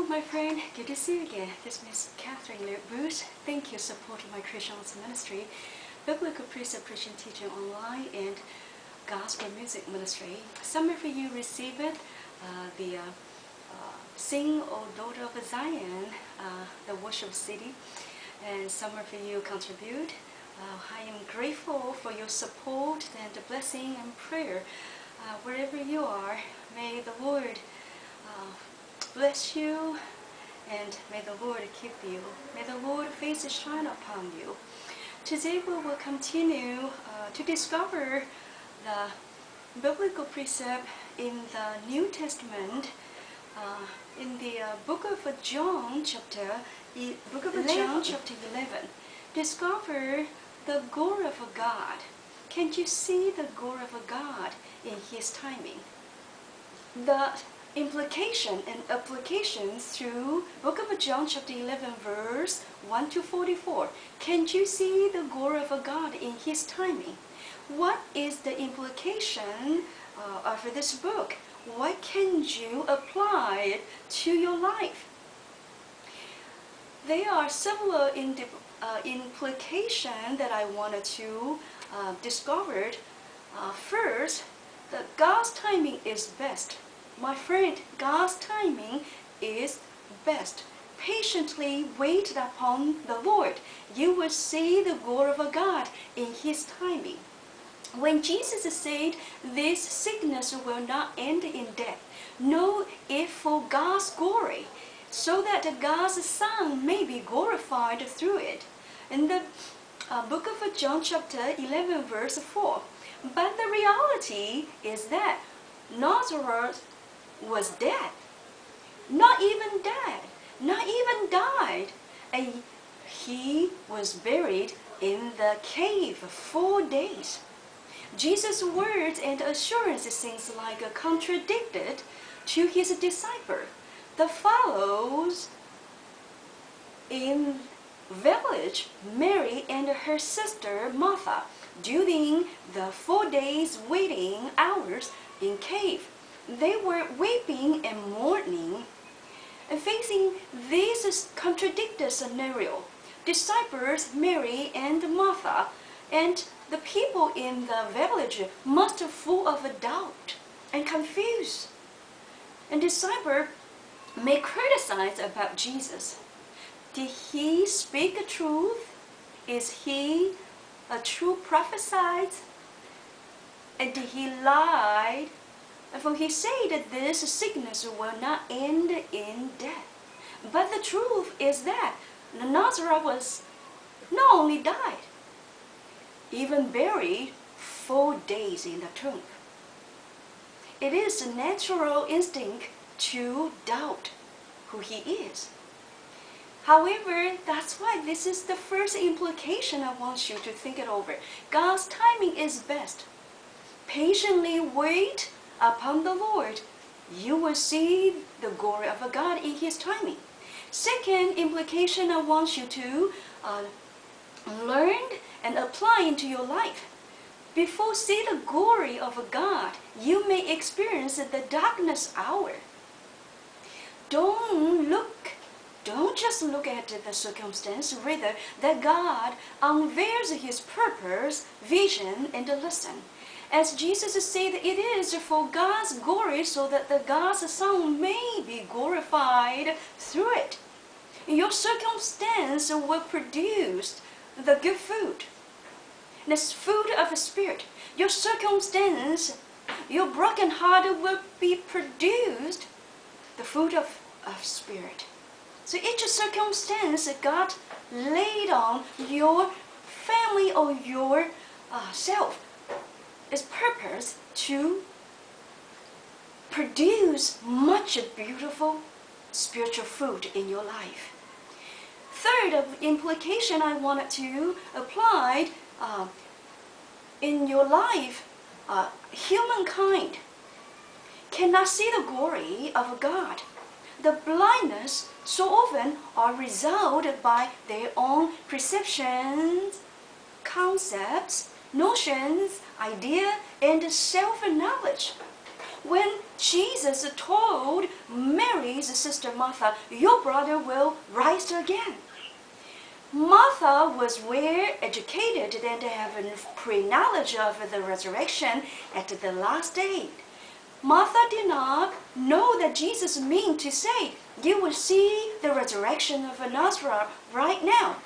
Hello, my friend. Good to see you again. This is Ms.Katherine Liu Bruce. Thank you for supporting my Christian's ministry, biblical precept preaching, teaching online, and gospel music ministry. Some of you receive it, the Sing, O Daughter of Zion, the worship city, and some of you contribute. I am grateful for your support and blessing and prayer. Wherever you are, may the Lord bless you, and may the Lord keep you. May the Lord face shine upon you. Today we will continue to discover the biblical precept in the New Testament, in the book of John, chapter 11. Discover the glory of God. Can you see the glory of God in His timing? The implication and application through book of John chapter 11 verse 1 to 44. Can you see the glory of God in His timing? What is the implication of this book? What can you apply it to your life? There are several implications that I wanted to discover. First, that God's timing is best. My friend, God's timing is best. Patiently wait upon the Lord. You will see the glory of God in His timing. When Jesus said, this sickness will not end in death, know it for God's glory, so that God's Son may be glorified through it. In the book of John chapter 11 verse 4. But the reality is that Lazarus was dead, not even died, and he was buried in the cave for 4 days. Jesus' words and assurance seems like contradicted to his disciple. The follows in village, Mary and her sister Martha, during the 4 days waiting hours in cave. They were weeping and mourning. And facing this contradicted scenario, disciples Mary and Martha and the people in the village must be full of doubt and confused. And disciples may criticize about Jesus. Did he speak the truth? Is he a true prophet? And did he lie? For he said that this sickness will not end in death. But the truth is that Lazarus was not only died, even buried 4 days in the tomb. It is a natural instinct to doubt who he is. However, that's why this is the first implication I want you to think it over. God's timing is best. Patiently wait upon the Lord. You will see the glory of God in His timing. Second implication I want you to learn and apply into your life. Before see the glory of God, you may experience the darkness hour. Don't just look at the circumstance, rather that God unveils His purpose, vision, and listen. As Jesus said, it is for God's glory, so that the God's Son may be glorified through it. Your circumstance will produce the good food, the food of the Spirit. Your circumstance, your broken heart will be produced the fruit of Spirit. So each circumstance God laid on your family or your self is purpose to produce much beautiful spiritual fruit in your life. Third implication I wanted to apply in your life, humankind cannot see the glory of God. The blindness so often are resulted by their own perceptions, concepts, notions, ideas, and self-knowledge. when Jesus told Mary's sister Martha, your brother will rise again. Martha was well educated and having pre-knowledge of the resurrection at the last day. Martha did not know that Jesus meant to say, you will see the resurrection of Nazareth right now.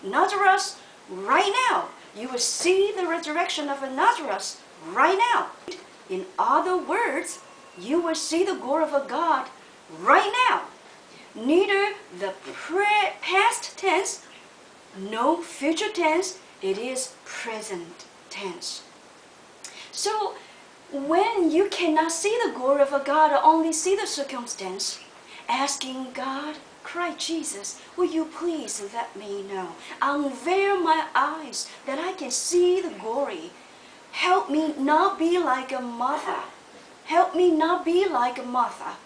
Nazareth, right now. You will see the resurrection of Nazareth right now. In other words, you will see the glory of God right now. Neither the past tense, no future tense, it is present tense. So, when you cannot see the glory of God, only see the circumstance, asking God, cry, Jesus, will you please let me know? Unveil my eyes that I can see the glory. Help me not be like a Martha. Help me not be like a Martha,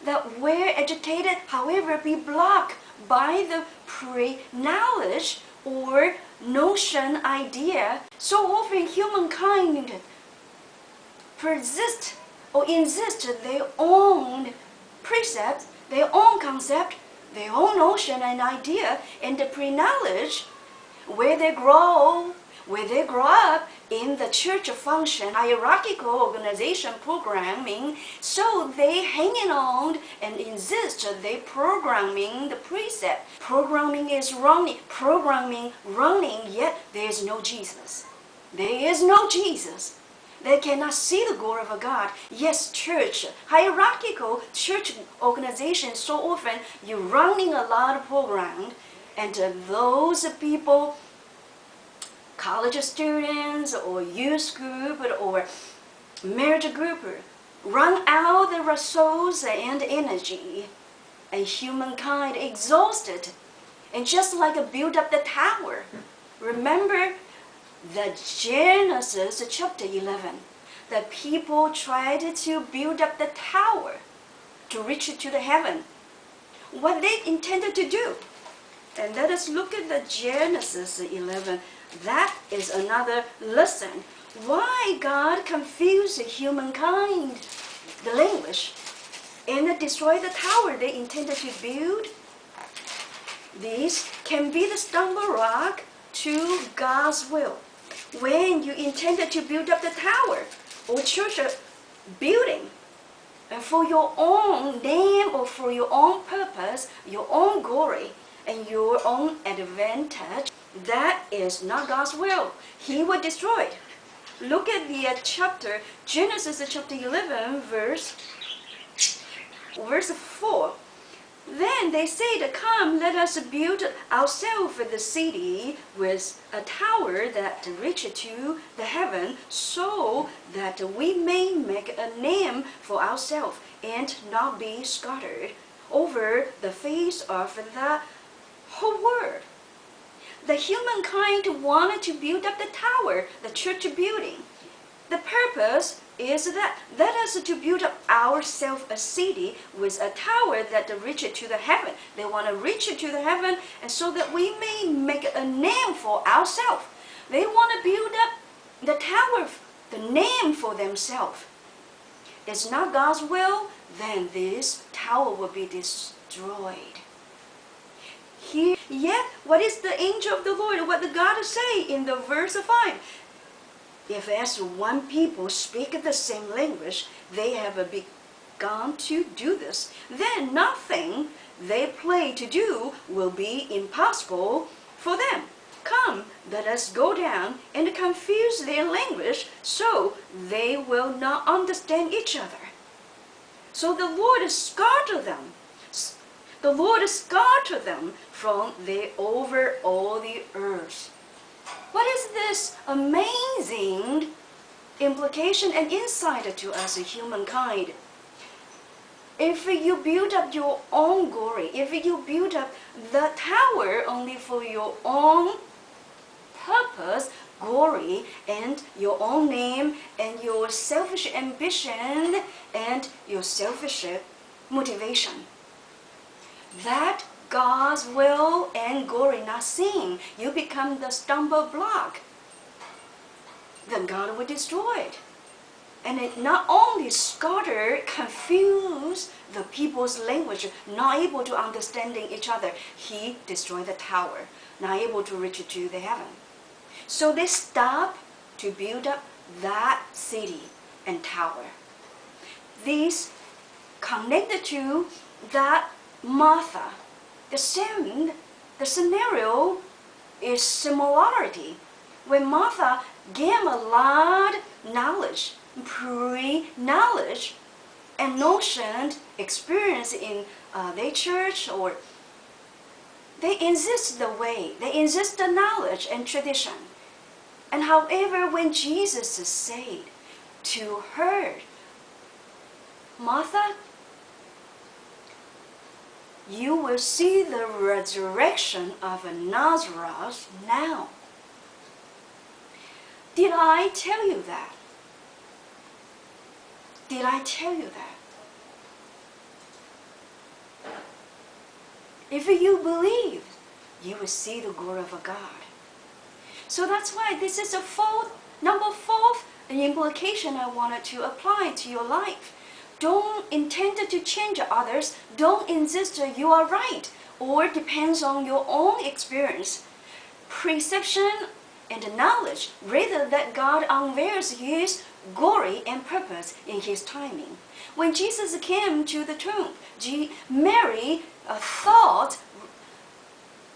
that we're agitated, however, be blocked by the pre-knowledge or notion idea. So often humankind persist or insist their own precepts, their own concept, their own notion and idea, and the pre-knowledge where they grow up in the church function, hierarchical organization programming, so they hanging on and insist they programming the precept. Programming is running, yet there is no Jesus. There is no Jesus. They cannot see the glory of God. Yes, church, hierarchical church organization, so often you're running a lot of programs, and those people, college students or youth group or marriage group, run out their resources and energy, and humankind exhausted, and just like build up the tower. Remember the Genesis chapter 11. The people tried to build up the tower to reach to the heaven. What they intended to do. And let us look at the Genesis 11. That is another lesson. Why God confused humankind, the language, and destroy the tower they intended to build. These can be the stumbling block to God's will. When you intended to build up the tower or church building, and for your own name or for your own purpose, your own glory, and your own advantage, that is not God's will. He will destroy it. Look at the chapter, Genesis chapter 11, verse 4. Then they said, come, let us build ourselves the city with a tower that reaches to the heaven, so that we may make a name for ourselves and not be scattered over the face of the whole world. The humankind wanted to build up the tower, the church building. The purpose is that let us to build up ourselves a city with a tower that reaches to the heaven. They want to reach to the heaven, and so that we may make a name for ourselves. They want to build up the tower, the name for themselves. It's not God's will, then this tower will be destroyed. Here, yet, what is the angel of the Lord? What did God say in the verse 5? If as one people speak the same language, they have begun to do this, then nothing they plan to do will be impossible for them. Come, let us go down and confuse their language, so they will not understand each other. So the Lord scattered them. The Lord scattered them from over all the earth. What is this amazing implication and insight to us, humankind? If you build up your own glory, if you build up the tower only for your own purpose, glory, and your own name, and your selfish ambition, and your selfish motivation, that God's will and glory not seen, you become the stumbling block, then God will destroy it. And it not only scattered, confused the people's language, not able to understanding each other, he destroyed the tower, not able to reach to the heaven. So they stopped to build up that city and tower. These connected to that Martha. The scenario is similarity. When Martha gained a lot knowledge, pre-knowledge, and notion, experience in their church, or they insist the way, they insist the knowledge and tradition. And however, when Jesus said to her, Martha, you will see the resurrection of Nazareth now. Did I tell you that? Did I tell you that? If you believe, you will see the glory of God. So that's why this is number fourth implication I wanted to apply to your life. Don't intend to change others. Don't insist that you are right or depends on your own experience, perception, and knowledge, rather that God unveils His glory and purpose in His timing. When Jesus came to the tomb, Mary thought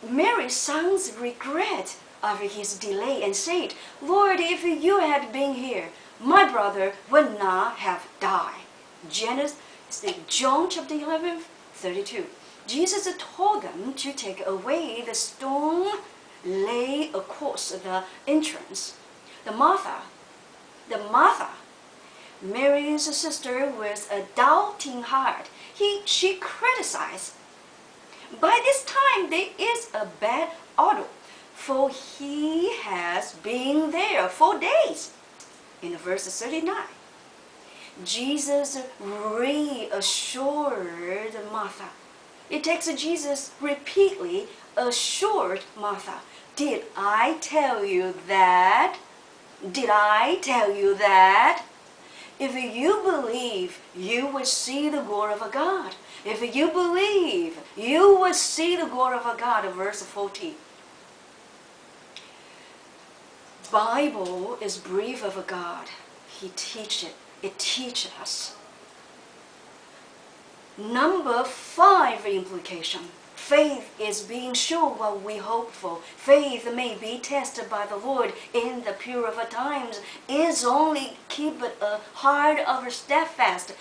Mary's son's regret of his delay and said, Lord, if you had been here, my brother would not have died. John chapter 11, 32. Jesus told them to take away the stone lay across the entrance. The Martha, Mary's sister, with a doubting heart, she criticized. By this time there is a bad odor, for he has been there 4 days. In verse 39. Jesus reassured Martha. It takes Jesus repeatedly assured Martha. Did I tell you that? Did I tell you that? If you believe, you will see the glory of God. If you believe, you will see the glory of God. Verse 40. Bible is breath of God. He teaches it. It teaches us. Number 5 implication. Faith is being sure what we hope for. Faith may be tested by the Lord in the pure of times. Is only keep a heart of steadfast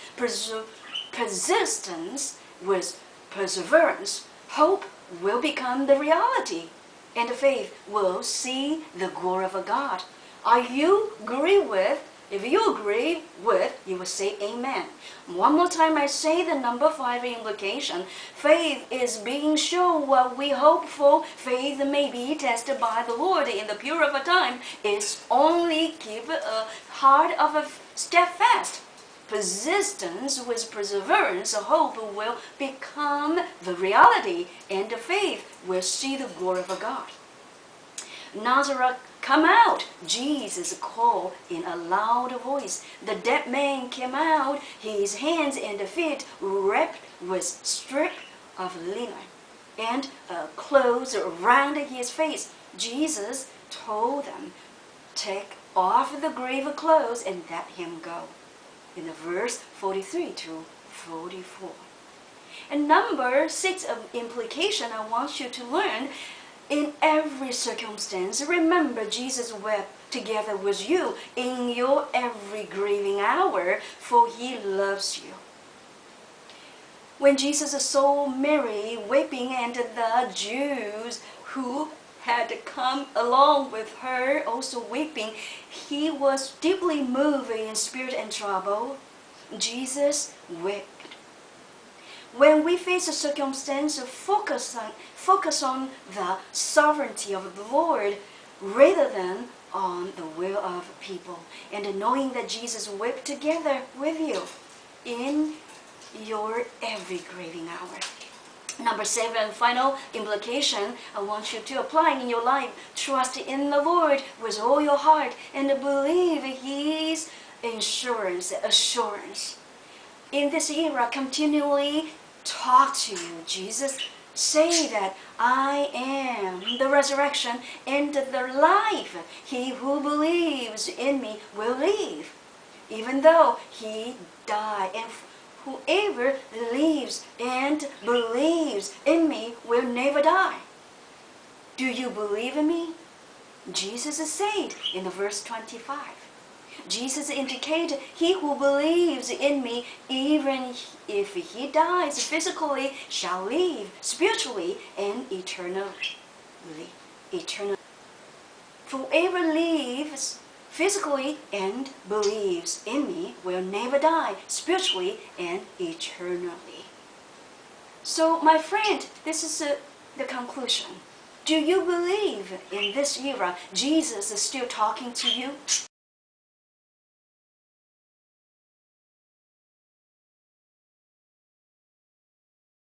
persistence with perseverance. Hope will become the reality, and faith will see the glory of God. Are you agree with? If you agree with, you will say amen. One more time I say the number 5 implication. Faith is being sure what we hope for. Faith may be tested by the Lord in the pure of a time. It's only keep a heart of a steadfast. Persistence with perseverance, hope will become the reality, and the faith will see the glory of God. Nazareth, come out, Jesus called in a loud voice. The dead man came out, his hands and feet wrapped with strip of linen, and clothes around his face. Jesus told them, take off the grave clothes and let him go. In the verse 43 to 44. And number 6 of implication I want you to learn. In every circumstance, remember Jesus wept together with you in your every grieving hour, for He loves you. When Jesus saw Mary weeping and the Jews who had come along with her also weeping, He was deeply moved in spirit and trouble. Jesus wept. When we face a circumstance, focus on the sovereignty of the Lord rather than on the will of people, and knowing that Jesus wept together with you in your every grieving hour. Number 7, final implication I want you to apply in your life. Trust in the Lord with all your heart and believe His assurance. In this era, continually talk to you. Jesus say that I am the resurrection and the life. He who believes in me will live, even though he die. And whoever lives and believes in me will never die. Do you believe in me? Jesus said in verse 25. Jesus indicated, he who believes in me, even if he dies physically, shall live spiritually and eternally. Whoever lives physically and believes in me will never die spiritually and eternally. So, my friend, this is the conclusion. Do you believe in this era Jesus is still talking to you?